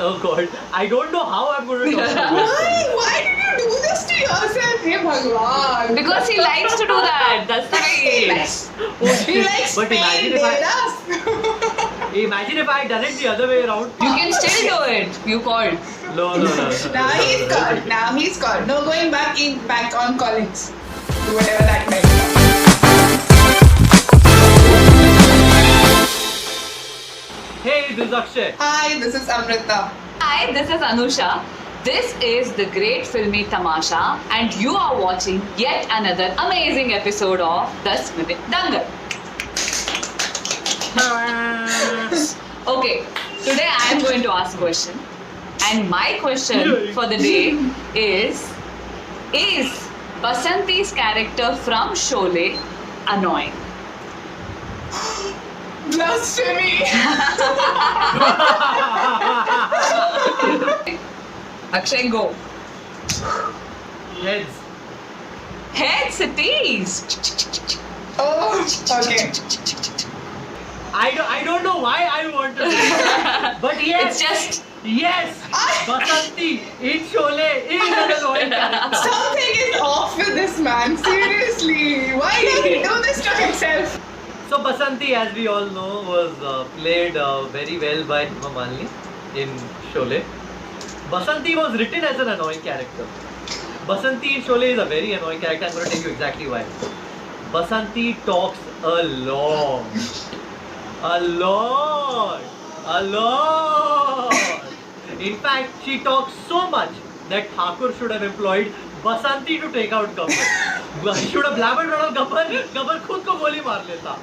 Oh God, I don't know how I'm going to talk about this. Why did you do this to yourself? Hey Bhagwan. Because he likes to do that. That's the way he is. Oh, He shit. likes But pain, imagine if I had done it the other way around. You can still do it. You called. No. Now he's called. Now he's called. No going back on callings. Do whatever that meant. Hey, this is Akshay. Hi, this is Amrita. Hi, this is Anusha. This is the Great Filmy Tamasha, and you are watching yet another amazing episode of 10 Minute Dangal. Okay, today I am going to ask a question, and my question for the day is Basanti's character from Sholay annoying? Blasphemy. Akshay, go. Heads. Heads it is. Oh, okay. I don't know why I want to do it. But yes. It's just Yes. Basanti in Sholay is an annoying character. Something is off with this man. Seriously. Why does he do this to himself? So Basanti, as we all know, was played very well by Hema Malini in Sholay. Basanti was written as an annoying character. Basanti in Sholay is a very annoying character. I'm going to tell you exactly why. Basanti talks a lot. In fact, she talks so much that Thakur should have employed Basanti to take out Gabbar. He should have blabbered around Gabbar. Gabbar khud ko goli maar leta.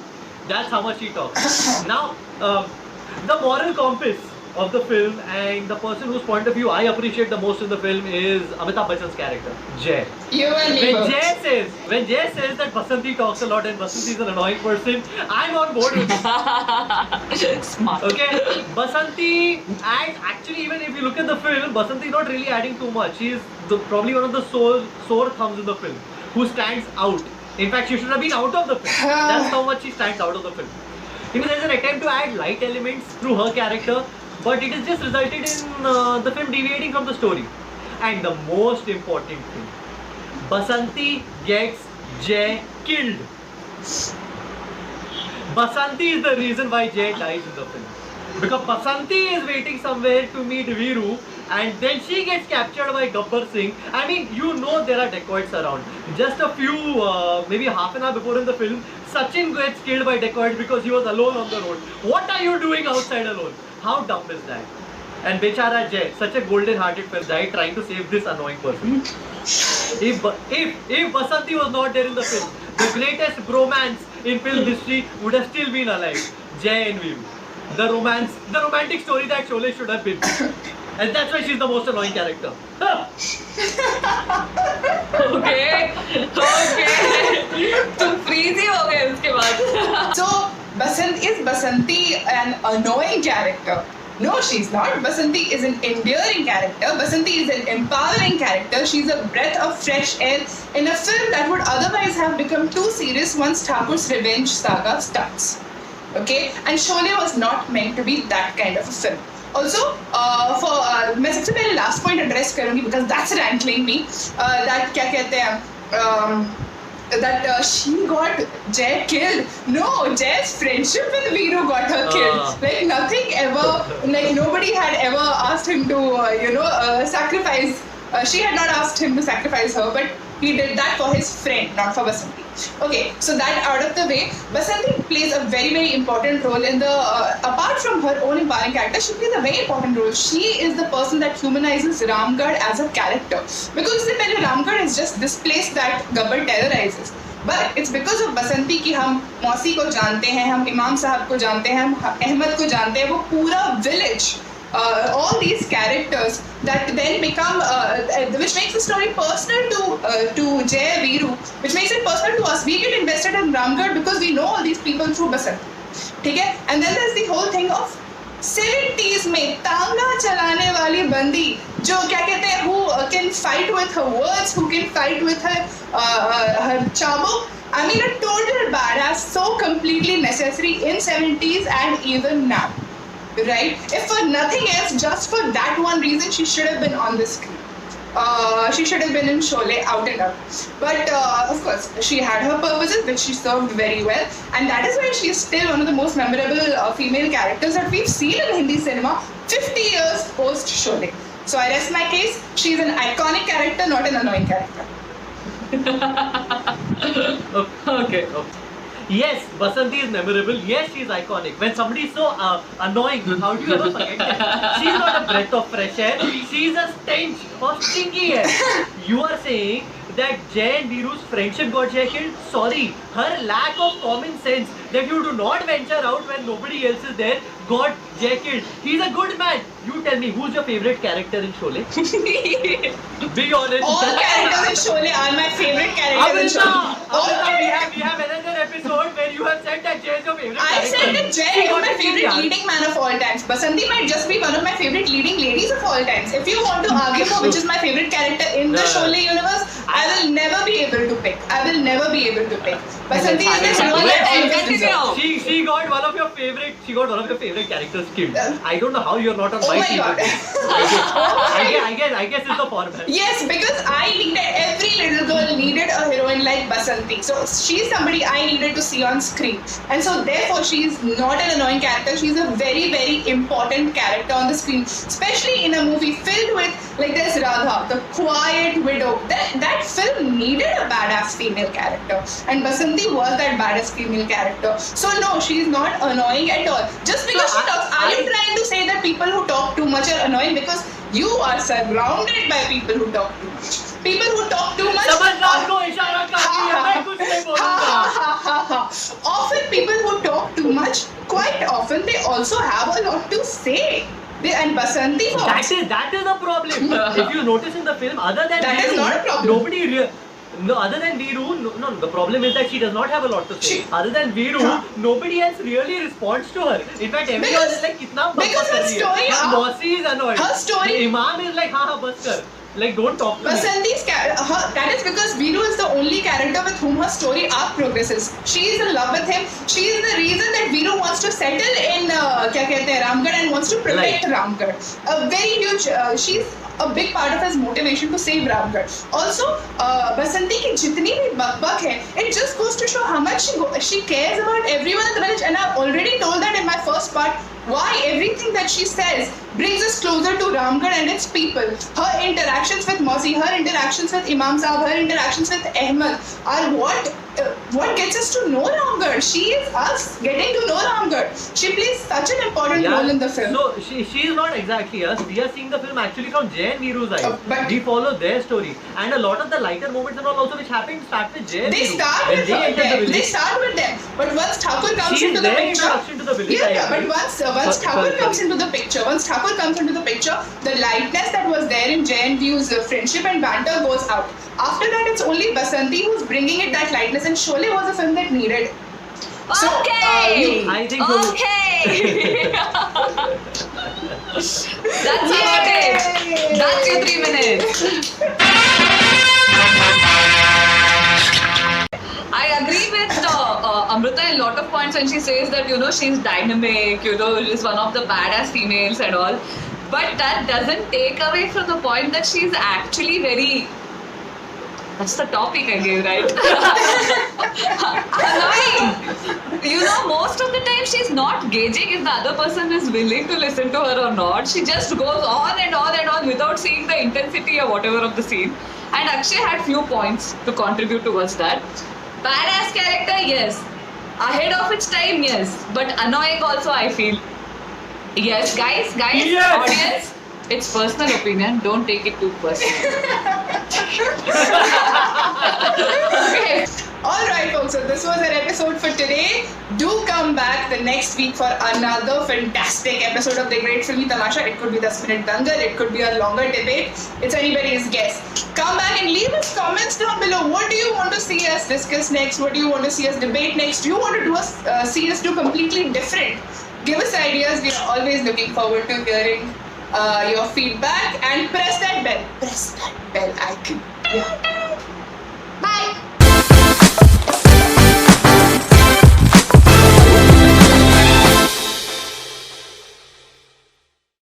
That's how much he talks. Now, the moral compass of the film and the person whose point of view I appreciate the most in the film is Amitabh Bachchan's character, Jay. You and me both. When Jay says that Basanti talks a lot and Basanti is an annoying person, I'm on board with it. smart. Okay, Basanti, and actually even if you look at the film, Basanti is not really adding too much. She is probably one of the sore thumbs in the film, who stands out. In fact, she should have been out of the film. That's how much she stands out of the film. There's an attempt to add light elements through her character, but it has just resulted in the film deviating from the story. And the most important thing, Basanti gets Jay killed. Basanti is the reason why Jay dies in the film. Because Basanti is waiting somewhere to meet Veeru, and then she gets captured by Gabbar Singh. I mean, you know there are dacoits around. Just a few, maybe half an hour before in the film, Sachin gets killed by dacoits because he was alone on the road. What are you doing outside alone? How dumb is that? And Bechara Jay, such a golden-hearted film, died trying to save this annoying person. If Basanti was not there in the film, the greatest bromance in film history would have still been alive. Jay and Veeru. The romantic story that Sholay should have been. And that's why she's the most annoying character. Okay. तुम freezy हो गए उसके बाद. So, is Basanti an annoying character? No, she's not. Basanti is an endearing character. Basanti is an empowering character. She's a breath of fresh air in a film that would otherwise have become too serious once Thakur's revenge saga starts. Okay? And Sholay was not meant to be that kind of a film. Also, मैं सबसे पहले last point address करूँगी because that's rankling me. That क्या कहते हैं? That she got Jay killed. No, Jay's friendship with Veeru got her killed. Like nothing ever, like nobody had ever asked him to, sacrifice. She had not asked him to sacrifice her, but he did that for his friend, not for Basanti. Okay, so that out of the way, Basanti plays a very, very important role in the, apart from her own empowering character, she plays a very important role. She is the person that humanizes Ramgarh as a character. Because Ramgarh is just this place that Gabbar terrorizes. But it's because of Basanti कि हम मौसी को जानते हैं, हम इमाम साहब को जानते हैं, हम अहमद को जानते हैं, वो पूरा village. All these characters that then become, which makes the story personal to Jay Veeru, which makes it personal to us. We get invested in Ramgarh because we know all these people through Basanti. Okay? And then there's the whole thing of 70s में तांगा चलाने वाली बंदी जो क्या कहते हैं, who can fight with her words, who can fight with her chabuk. I mean, a total badass, so completely necessary in 70s and even now. right? If for nothing else, just for that one reason, she should have been on the screen. She should have been in Sholay out and out. But of course, she had her purposes, which she served very well. And that is why she is still one of the most memorable female characters that we've seen in Hindi cinema 50 years post Sholay. So I rest my case. She is an iconic character, not an annoying character. Okay. Yes, Basanti is memorable. Yes, she is iconic. When somebody is so annoying, how do you ever forget that? She's not a breath of fresh air. She's a stench of stinky air. You are saying that Jay and Viru's friendship got killed? Sorry, her lack of common sense that you do not venture out when nobody else is there got Jay killed. He's a good man. You tell me, who's your favorite character in Sholay? Be honest. All characters in Sholay are my favorite characters in Sholay. Amrita, we have another episode where you have said that Jay is your favorite I character. said that Jay She is got my it killed, favorite yaar. leading man of all times. Basanti might just be one of my favorite leading ladies of all times. If you want to argue for which is my favorite character in the No. Sholay universe, I will never be able to pick. I will never be able to pick. Basanti is the Well, one let's that always continue. deserves. She got one of your favorite characters killed. I don't know how you're not on Oh my my team. god. I guess it's the format. Yes, because every little girl needed a heroine like Basanti. So she's somebody I needed to see on screen. And so therefore she's not an annoying character. She's a very, very important character on the screen. Especially in a movie filled with, like there's Radha, the quiet widow. That film needed a badass female character. And Basanti was that badass female character. So no, she's not annoying at all. Just because she talks, are you trying to say that people who talk too much are annoying? Because you are surrounded by people who talk too much. People who talk too much. समझदार को इशारा कर दिया, मैं कुछ नहीं बोलूंगा. Often people who talk too much, quite often they also have a lot to say. And Basanti That is the problem. If you notice in the film, other than That is Viru, not a problem. nobody. No, other than Viru, no, the problem is that she does not have a lot to say. Other than Viru, nobody else really responds to her. In fact, everyone is like, "Kitna because bakwas her kar rahi story hai?" arc- Mosi is annoyed. her story- The Imam is like, "Ha, bas kar." Like, don't talk to me. Basanti's that is because Viru is the only character with whom her story arc progresses. She is in love with him. She is the reason that Viru wants to settle in क्या कहते हैं Ramgarh and wants to protect Ramgarh. A very huge. She's a big part of his motivation to save Ramgarh. Also, Basanti की जितनी भी बकबक है, it just goes to show how much she cares about everyone in the village. And I've already told that in my first part. Why everything that she says brings us closer to Ramgarh and its people. Her interactions with Mosi, her interactions with Imam Saab, her interactions with Ahmed are what gets us to know Ramgarh. She is us getting to know Ramgarh. She plays such an important role in the film. So she is not exactly us. We are seeing the film actually from Jay and Viru's eyes. But- we follow their story, and a lot of the lighter moments and all also which happen start with Jay and They Viru. start When with they enter the them. village. They start with them. But once Thakur comes She is into the their picture, introduction to the village, I yeah, but agree. once Thakur comes into the picture, the lightness that was there in Jay and Viru's friendship and banter goes out. After that, it's only Basanti who's bringing it that lightness, and Sholay was a film that needed. So, Okay. I think so. Okay. That's about it. That's your 3 minutes. I agree with Amrita in a lot of points when she says that, she's dynamic, she's one of the badass females and all. But that doesn't take away from the point that she's actually very... That's the topic I gave, right? Annoying. Most of the time she's not gauging if the other person is willing to listen to her or not. She just goes on and on and on without seeing the intensity or whatever of the scene. And Akshay had few points to contribute towards that. Badass character, yes. Ahead of its time, yes. But annoying also, I feel. Yes, guys, Yes. audience, it's personal opinion. Don't take it too personal. Okay. Alright folks, so this was our episode for today. Do come back the next week for another fantastic episode of The Great Filmy Tamasha. It could be the 10-minute dangal, it could be a longer debate. It's anybody's guess. Come back and leave us comments down below. What do you want to see us discuss next? What do you want to see us debate next? Do you want to see us do completely different? Give us ideas. We are always looking forward to hearing your feedback. And press that bell. Press that bell icon. Yeah.